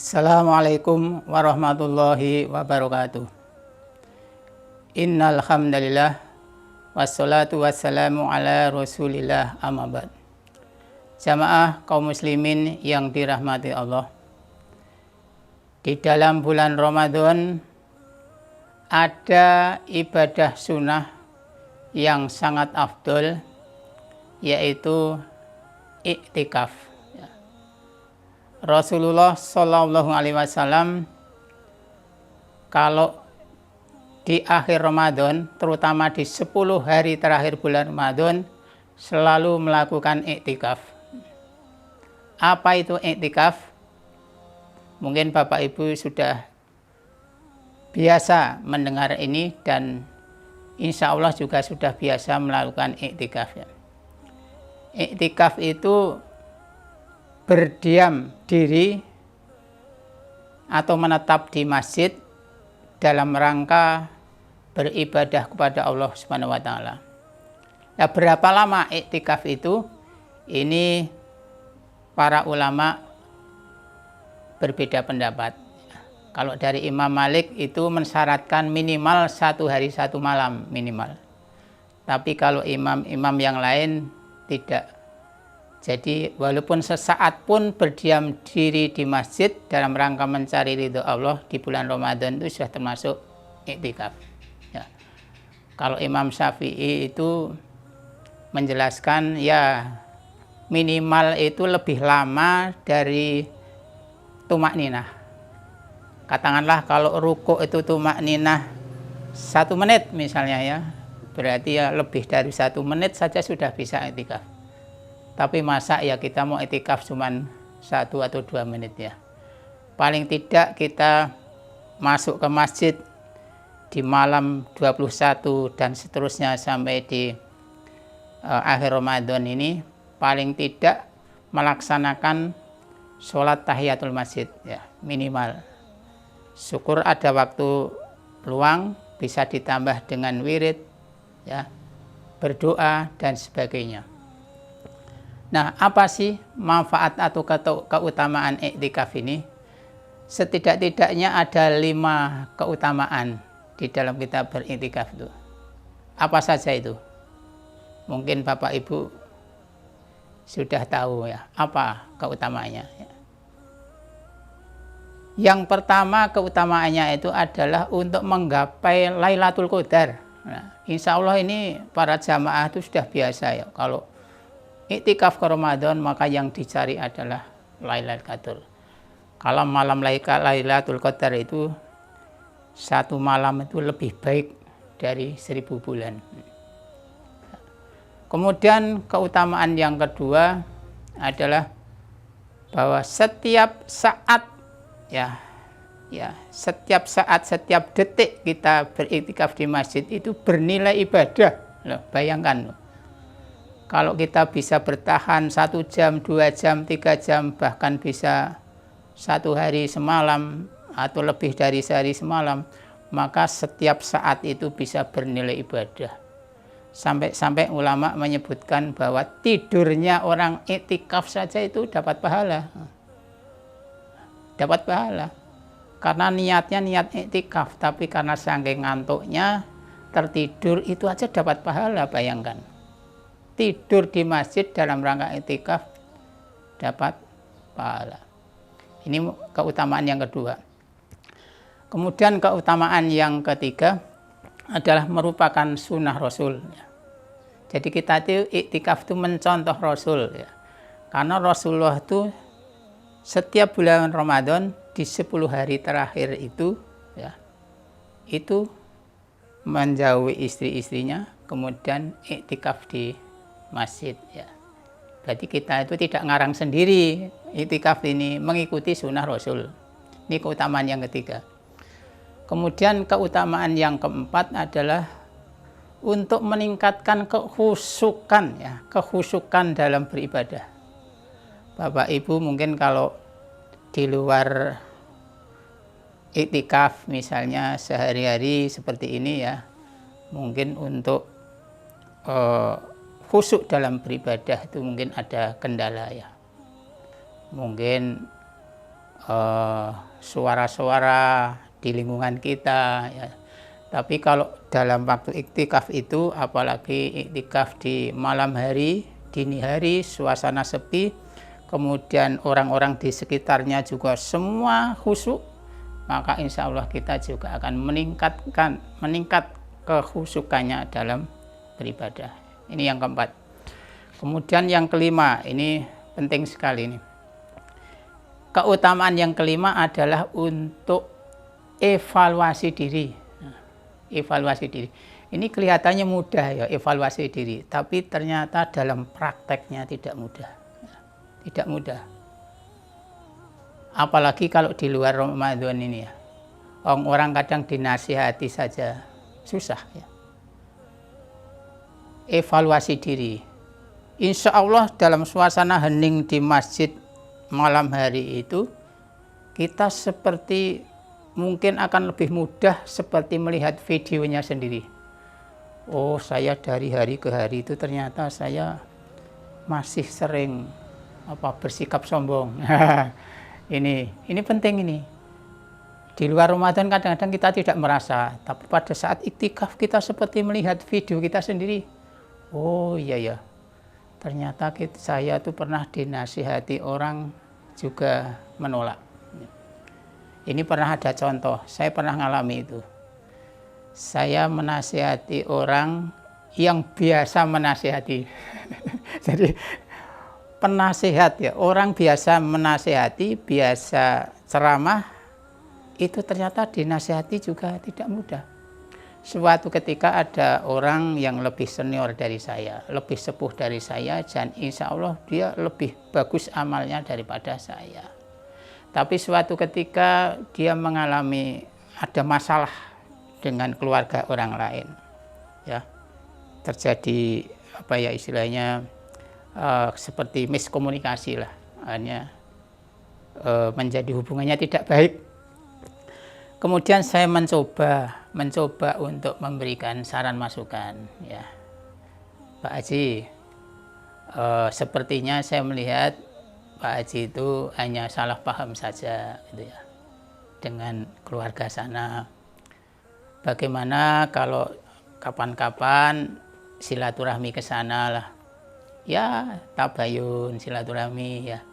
Assalamualaikum warahmatullahi wabarakatuh. Innal hamdalillah wassalatu wassalamu ala Rasulillah amma ba'd. Jamaah kaum muslimin yang dirahmati Allah. Di dalam bulan Ramadan ada ibadah sunnah yang sangat afdol, yaitu iktikaf. Rasulullah Shallallahu Alaihi Wasallam kalau di akhir Ramadan, terutama di 10 hari terakhir bulan Ramadan, selalu melakukan iktikaf. Apa itu iktikaf? Mungkin Bapak Ibu sudah biasa mendengar ini dan insya Allah juga sudah biasa melakukan iktikaf. Iktikaf itu berdiam diri atau menetap di masjid dalam rangka beribadah kepada Allah Subhanahu wa taala. Nah, berapa lama iktikaf itu? Ini para ulama berbeda pendapat. Kalau dari Imam Malik itu mensyaratkan minimal 1 hari 1 malam minimal. Tapi kalau imam-imam yang lain tidak. Jadi walaupun sesaat pun berdiam diri di masjid dalam rangka mencari ridho Allah di bulan Ramadan itu sudah termasuk iktikaf. Ya. Kalau Imam Syafi'i itu menjelaskan ya minimal itu lebih lama dari tumak ninah. Katakanlah kalau ruku itu tumak ninah 1 menit misalnya ya, berarti ya lebih dari 1 menit saja sudah bisa iktikaf. Tapi masa ya kita mau iktikaf cuman 1 atau 2 menit ya. Paling tidak kita masuk ke masjid di malam 21 dan seterusnya sampai di akhir Ramadan ini, paling tidak melaksanakan sholat tahiyatul masjid ya minimal. Syukur ada waktu luang bisa ditambah dengan wirid ya, berdoa dan sebagainya. Nah, apa sih manfaat atau keutamaan iktikaf ini? Setidak-tidaknya ada 5 keutamaan di dalam kita beriktikaf itu. Apa saja itu? Mungkin Bapak Ibu sudah tahu ya, apa keutamaannya. Yang pertama keutamaannya itu adalah untuk menggapai Lailatul Qadar. Nah, insya Allah ini para jamaah itu sudah biasa ya, kalau iktikaf ke Ramadan maka yang dicari adalah Lailatul Qadar. Kalau malam Lailatul Qadar itu 1 malam itu lebih baik dari 1000 bulan. Kemudian keutamaan yang kedua adalah bahwa setiap saat setiap saat, setiap detik kita beriktikaf di masjid itu bernilai ibadah. Loh, bayangkan loh. Kalau kita bisa bertahan 1 jam, 2 jam, 3 jam, bahkan bisa 1 hari semalam atau lebih dari sehari semalam, maka setiap saat itu bisa bernilai ibadah. Sampai ulama menyebutkan bahwa tidurnya orang iktikaf saja itu dapat pahala. Dapat pahala. Karena niatnya niat iktikaf, tapi karena saking ngantuknya tertidur itu aja dapat pahala, bayangkan. Tidur di masjid dalam rangka iktikaf dapat pahala. Ini keutamaan yang kedua. Kemudian keutamaan yang ketiga adalah merupakan sunnah Rasul. Jadi kita itu iktikaf itu mencontoh Rasul ya. Karena Rasulullah itu setiap bulan Ramadan di 10 hari terakhir itu ya, itu menjauhi istri-istrinya, kemudian iktikaf di masjid ya. Berarti kita itu tidak ngarang sendiri, iktikaf ini mengikuti sunnah Rasul. Ini keutamaan yang ketiga. Kemudian keutamaan yang keempat adalah untuk meningkatkan kekhusyukan ya, kekhusyukan dalam beribadah. Bapak Ibu mungkin kalau di luar iktikaf misalnya sehari-hari seperti ini ya, mungkin untuk khusyuk dalam beribadah itu mungkin ada kendala ya. Mungkin suara-suara di lingkungan kita ya. Tapi kalau dalam waktu iktikaf itu, apalagi iktikaf di malam hari, dini hari, suasana sepi, kemudian orang-orang di sekitarnya juga semua khusyuk, maka insya Allah kita juga akan meningkat kekhusyukannya dalam beribadah. Ini yang keempat. Kemudian yang kelima, ini penting sekali nih. Keutamaan yang kelima adalah untuk evaluasi diri. Evaluasi diri. Ini kelihatannya mudah ya, evaluasi diri, tapi ternyata dalam prakteknya tidak mudah. Tidak mudah. Apalagi kalau di luar Ramadan ini ya. Orang kadang dinasihati saja susah ya. Evaluasi diri. Insya Allah dalam suasana hening di masjid malam hari itu, kita seperti mungkin akan lebih mudah seperti melihat videonya sendiri. Oh, saya dari hari ke hari itu ternyata saya masih sering bersikap sombong. Ini penting ini. Di luar Ramadan kadang-kadang kita tidak merasa, tapi pada saat iktikaf kita seperti melihat video kita sendiri. Oh iya ya, ternyata saya tuh pernah dinasihati orang juga menolak. Ini pernah ada contoh, saya pernah ngalami itu. Saya menasihati orang yang biasa menasihati. Jadi penasihat ya, orang biasa menasihati, biasa ceramah, itu ternyata dinasihati juga tidak mudah. Suatu ketika ada orang yang lebih senior dari saya, lebih sepuh dari saya, dan insya Allah dia lebih bagus amalnya daripada saya. Tapi suatu ketika dia mengalami ada masalah dengan keluarga orang lain, ya terjadi istilahnya seperti miskomunikasi lah, hanya menjadi hubungannya tidak baik. Kemudian saya mencoba untuk memberikan saran masukan, ya Pak Haji, sepertinya saya melihat Pak Haji itu hanya salah paham saja gitu ya dengan keluarga sana. Bagaimana kalau kapan-kapan silaturahmi ke sana lah. Ya, tabayun silaturahmi ya.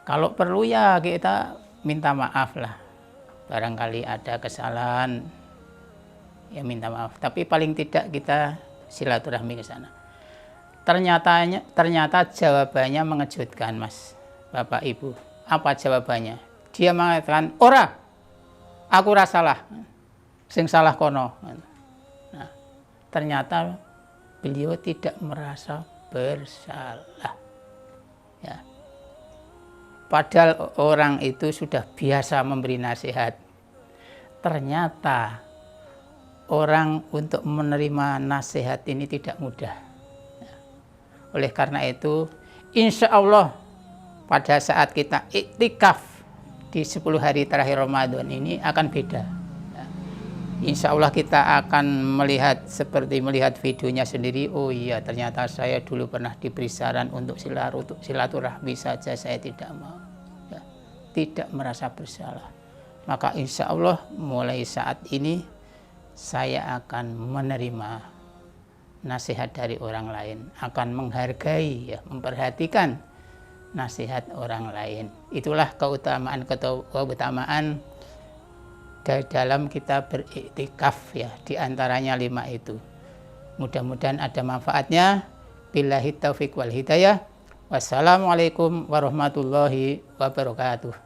Kalau perlu ya kita minta maaf lah. Barangkali ada kesalahan ya minta maaf, tapi paling tidak kita silaturahmi ke sana. Ternyata jawabannya mengejutkan, Mas, Bapak, Ibu. Apa jawabannya? Dia mengatakan, ora, aku rasalah, sing salah kono. Nah, ternyata beliau tidak merasa bersalah. Ya. Padahal orang itu sudah biasa memberi nasihat. Ternyata orang untuk menerima nasihat ini tidak mudah. Oleh karena itu, insya Allah pada saat kita iktikaf di 10 hari terakhir Ramadan ini akan beda. Insya Allah kita akan melihat seperti melihat videonya sendiri. Oh iya, ternyata saya dulu pernah diberi saran untuk silaturahmi saja saya tidak mau, ya, tidak merasa bersalah. Maka insya Allah mulai saat ini saya akan menerima nasihat dari orang lain, akan menghargai, ya, memperhatikan nasihat orang lain. Itulah keutamaan dalam kita beriktikaf, ya, di antaranya 5 itu. Mudah-mudahan ada manfaatnya. Billahi taufiq wal hidayah. Wassalamualaikum warahmatullahi wabarakatuh.